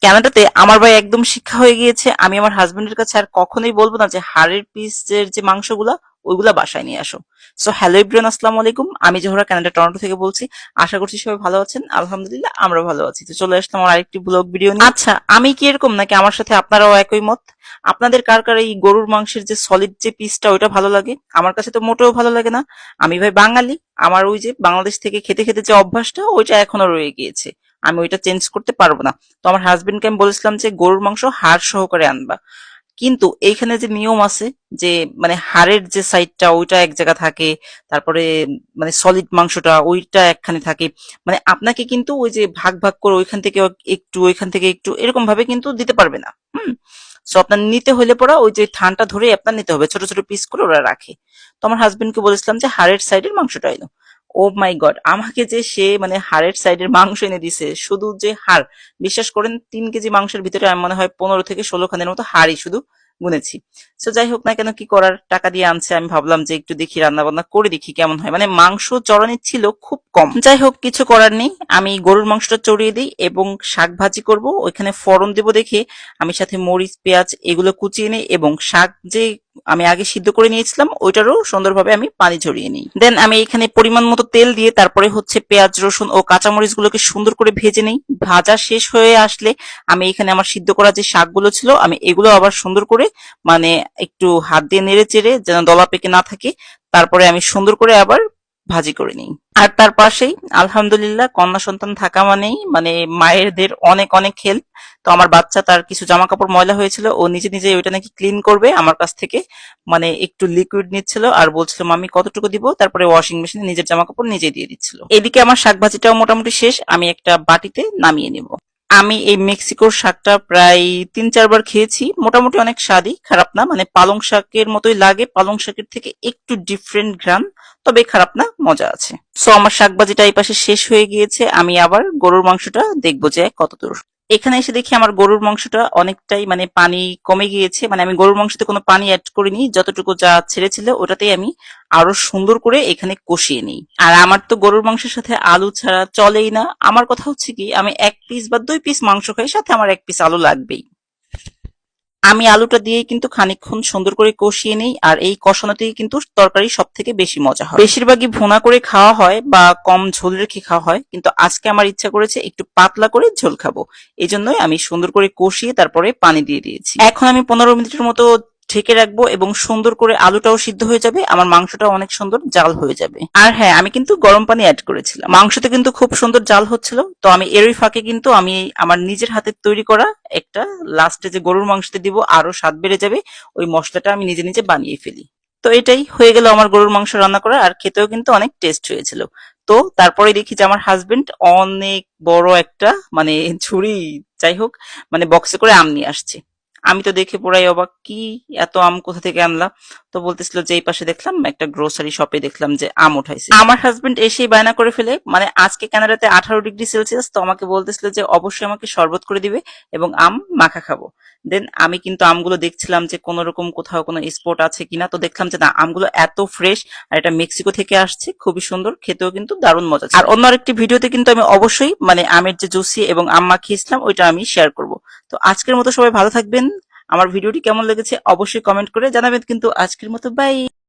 কানাডাতে আমার ভাই একদম শিক্ষা হয়ে গিয়েছে, আমি আমার হাজবেন্ডের কাছে আর কখনোই বলবো না যে হাড়ের পিসের যে মাংসগুলা ওইগুলা বাসায় নিয়ে আসো। সো হ্যালো এভরিওয়ান, আসসালামু আলাইকুম। আমি জোহরা, কানাডা টরন্টো থেকে বলছি। আশা করছি সবাই ভালো আছেন। আলহামদুলিল্লাহ আমরা ভালো আছি। তো চলে আসলাম আমার আরেকটি ব্লগ ভিডিও নিয়ে। আচ্ছা, আমি কি এরকম নাকি আমার সাথে আপনারাও একই মত? আপনাদের কার কার এই গরুর মাংসের যে সলিড যে পিসটা ওইটা ভালো লাগে? আমার কাছে তো মোটেও ভালো লাগে না। আমি ভাই বাঙালি, আমার ওই যে বাংলাদেশ থেকে খেতে খেতে যে অভ্যাসটা ওইটা এখনো রয়ে গিয়েছে, আমি ওইটা চেঞ্জ করতে পারবো না। তো আমার হাজবেন্ডকে আমি বলেছিলাম যে গরুর মাংস হাড় সহকারে আনবা, কিন্তু এইখানে যে নিয়ম আছে যে মানে হাড়ের যে সাইডটা ওইটা এক জায়গা থাকে, তারপরে মানে সলিড মাংসটা ওইটা একখানে থাকে, মানে আপনাকে কিন্তু ওই যে ভাগ ভাগ করে ওইখান থেকে একটু ওইখান থেকে একটু এরকম ভাবে কিন্তু দিতে পারবে না। সো আপনার নিতে হলে পরা ওই যে থানটা ধরে আপনার নিতে হবে, ছোট ছোট পিস করে ওরা রাখে। তো আমার হাজবেন্ডকে বলেছিলাম যে হাড়ের সাইডের মাংসটা এনো। ও মাই গড, আমাকে যে সে মানে হাড়ের সাইডের মাংস এনে দিছে, শুধু যে হাড়, বিশ্বাস করেন 3 কেজি মাংসের ভিতরে আমি মনে হয় 15 থেকে 16 খানের মতো হাড়ই শুধু গুনেছি। সো যাই হোক না কেন, কি করার, টাকা দিয়ে আনছে, আমি ভাবলাম যে একটু দেখি রান্না বান্না করে দেখি কেমন হয়, মানে মাংস চড়ানি ছিল খুব কম। যাই হোক, কিছু করার নেই, আমি গরুর মাংসটা চড়িয়ে দিই এবং শাক ভাজি করব, ওইখানে ফোড়ন দেবো দেখে আমি সাথে মরিচ পেঁয়াজ এগুলো কুচিয়ে নিই এবং শাক যে আমি আগে সিদ্ধ করে নিয়েছিলাম ওইটারও সুন্দরভাবে আমি পানি ঝরিয়ে নিই। দেন আমি এখানে পরিমাণ মতো তেল দিয়ে তারপরে হচ্ছে পেঁয়াজ রসুন ও কাঁচামরিচ গুলোকে সুন্দর করে ভেজে নিই। ভাজা শেষ হয়ে আসলে আমি এখানে আমার সিদ্ধ করা যে শাকগুলো ছিল আমি এগুলো আবার সুন্দর করে মানে একটু হাত দিয়ে নেড়ে চেড়ে যেন দলা পেকে না থাকে, তারপরে আমি সুন্দর করে আবার ভাজি করে নিই। আর তার পাশেই আলহামদুলিল্লাহ কন্যা সন্তান থাকা মানেই মানে মায়েরদের অনেক অনেক হেল্প। তো আমার বাচ্চা তার কিছু জামা কাপড় ময়লা হয়েছিল, ও নিজে নিজে ওইটা নাকি ক্লিন করবে আমার কাছ থেকে, মানে একটু লিকুইড নিচ্ছিল আর বলছিল মামি কতটুকু দিব, তারপরে ওয়াশিং মেশিনে নিজের জামা কাপড় নিজেই দিয়ে দিচ্ছিল। এদিকে আমার শাক ভাজিটাও মোটামুটি শেষ, আমি একটা বাটিতে নামিয়ে নিব। আমি এই মেক্সিকোর শাকটা প্রায় 3-4 বার খেয়েছি, মোটামুটি অনেক স্বাদই, খারাপ না, মানে পালং শাকের মতোই লাগে, পালং শাকের থেকে একটু ডিফারেন্ট ঘ্রাণ, তবে খারাপ না, মজা আছে। সো আমার শাক ভাজিটা এই পাশে শেষ হয়ে গিয়েছে, আমি আবার গরুর মাংসটা দেখবো যে কতদূর। এখানে এসে দেখি আমার গরুর মাংসটা অনেকটাই মানে পানি কমে গিয়েছে, মানে আমি গরুর মাংসতে কোনো পানি অ্যাড করিনি, যতটুকু যা ছেড়েছিল ওটাতেই আমি আরো সুন্দর করে এখানে কষিয়ে নিই। আর আমার তো গরুর মাংসের সাথে আলু ছাড়া চলেই না। আমার কথা হচ্ছে কি, আমি 1 পিস বা 2 পিস মাংস খাই, সাথে আমার 1 পিস আলু লাগবেই। আমি আলুটা দিয়েই কিন্তু খানিকক্ষণ সুন্দর করে কষিয়ে নিই, আর এই কষানোতেই কিন্তু তরকারি সব থেকে বেশি মজা হয়। বেশিরভাগই ভুনা করে খাওয়া হয় বা কম ঝোল রেখে খাওয়া হয়, কিন্তু আজকে আমার ইচ্ছা করেছে একটু পাতলা করে ঝোল খাবো, এই জন্যই আমি সুন্দর করে কষিয়ে তারপরে পানি দিয়ে দিয়েছি। এখন আমি 15 মিনিটের মতো ঢেকে রাখবো এবং সুন্দর করে আলুটাও সিদ্ধ হয়ে যাবে, আমার মাংসটাও অনেক সুন্দর জাল হয়ে যাবে। আর হ্যাঁ, আমি কিন্তু গরম পানি অ্যাড করেছিলাম, মাংসতে কিন্তু খুব সুন্দর জাল হচ্ছিল। তো আমি এরই ফাঁকে কিন্তু আমি আমার নিজের হাতে তৈরি করা একটা লাস্টে যে গরুর মাংসতে দিব আরো স্বাদ বেড়ে যাবে, ওই মশলাটা আমি নিজে নিজে বানিয়ে ফেলি। তো এটাই হয়ে গেল আমার গরুর মাংস রান্না করা, আর খেতেও কিন্তু অনেক টেস্ট হয়েছিল। তো তারপরে দেখি যে আমার হাজবেন্ড অনেক বড় একটা মানে ছুরি, যাই হোক, মানে বক্সে করে আম নিয়ে আসছে। আমি তো দেখে পুরাই অবাক, কি এত আম কোথা থেকে আনলা? তো বলতেছিল যে এই পাশে দেখলাম একটা গ্রোসারি শপে দেখলাম যে আম উঠাইছে। আমার হাজবেন্ড এসেই বায়না করে ফেলে, মানে আজকে কানাডাতে 18 ডিগ্রি সেলসিয়াস, তো আমাকে বলতেছিল যে অবশ্যই আমাকে শরবত করে দিবে এবং আম মাখা খাবো। দেন আমি কিন্তু আমগুলো দেখছিলাম যে কোন রকম কোথাও কোনো স্পট আছে কিনা, তো দেখলাম যে না, আমগুলো এত ফ্রেশ, আর এটা মেক্সিকো থেকে আসছে, খুবই সুন্দর, খেতেও কিন্তু দারুণ মজা ছিল। আর অন্য আরেকটি ভিডিওতে কিন্তু আমি অবশ্যই মানে আমের যে জুসি এবং আম মাখিয়েছিলাম ওইটা আমি শেয়ার করব। তো আজকের মতো সবাই ভালো থাকবেন। আমার ভিডিওটি কেমন লেগেছে অবশ্যই কমেন্ট করে জানাবেন, কিন্তু আজকের মতো বাই।